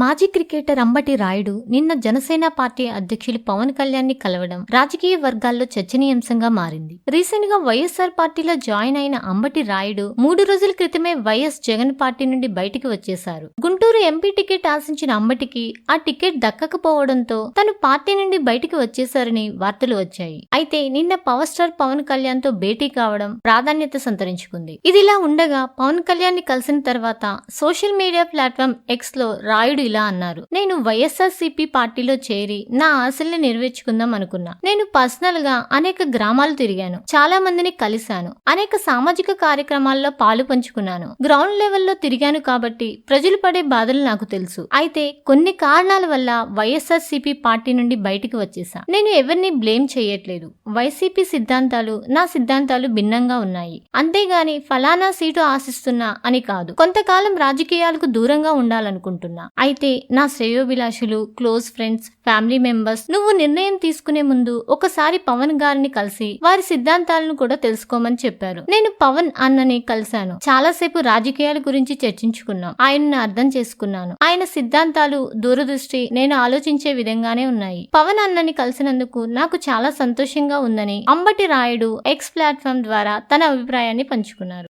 మాజీ క్రికెటర్ అంబటి రాయుడు నిన్న జనసేన పార్టీ అధ్యక్షులు పవన్ కళ్యాణ్ ని కలవడం రాజకీయ వర్గాల్లో చర్చనీయాంశంగా మారింది. రీసెంట్ గా వైఎస్ఆర్ పార్టీలో జాయిన్ అయిన అంబటి రాయుడు 3 రోజుల క్రితమే వైఎస్ జగన్ పార్టీ నుండి బయటికి వచ్చేశారు. గుంటూరు ఎంపీ టికెట్ ఆశించిన అంబటికి ఆ టికెట్ దక్కకపోవడంతో తను పార్టీ నుండి బయటికి వచ్చేశారని వార్తలు వచ్చాయి. అయితే నిన్న పవర్ స్టార్ పవన్ కళ్యాణ్ తో భేటీ కావడం ప్రాధాన్యత సంతరించుకుంది. ఇదిలా ఉండగా పవన్ కళ్యాణ్ ని కలిసిన తర్వాత సోషల్ మీడియా ప్లాట్ఫామ్ ఎక్స్ లో రాయుడు ఇలా అన్నారు. నేను వైఎస్ఆర్సీపీ పార్టీలో చేరి నా ఆశల్ని నెరవేర్చుకుందాం అనుకున్నా. నేను పర్సనల్ గా అనేక గ్రామాలు తిరిగాను, చాలా మందిని కలిశాను, అనేక సామాజిక కార్యక్రమాల్లో పాలు పంచుకున్నాను, గ్రౌండ్ లెవెల్లో తిరిగాను కాబట్టి ప్రజలు పడే బాధలు నాకు తెలుసు. అయితే కొన్ని కారణాల వల్ల వైఎస్ఆర్సీపీ పార్టీ నుండి బయటికి వచ్చేసా. నేను ఎవరిని బ్లేమ్ చేయట్లేదు. వైసీపీ సిద్ధాంతాలు నా సిద్ధాంతాలు భిన్నంగా ఉన్నాయి, అంతేగాని ఫలానా సీటు ఆశిస్తున్నా అని కాదు. కొంతకాలం రాజకీయాలకు దూరంగా ఉండాలనుకుంటున్నా. అయితే నా శ్రేయోభిలాషులు, క్లోజ్ ఫ్రెండ్స్, ఫ్యామిలీ మెంబర్స్ నువ్వు నిర్ణయం తీసుకునే ముందు ఒకసారి పవన్ గారిని కలిసి వారి సిద్ధాంతాలను కూడా తెలుసుకోమని చెప్పారు. నేను పవన్ అన్నని కలిశాను. చాలాసేపు రాజకీయాల గురించి చర్చించుకున్నాం. ఆయనను అర్థం చేసుకున్నాను. ఆయన సిద్ధాంతాలు, దూరదృష్టి నేను ఆలోచించే విధంగానే ఉన్నాయి. పవన్ అన్నని కలిసినందుకు నాకు చాలా సంతోషంగా ఉందని అంబటి రాయుడు ఎక్స్ ప్లాట్ఫామ్ ద్వారా తన అభిప్రాయాన్ని పంచుకున్నారు.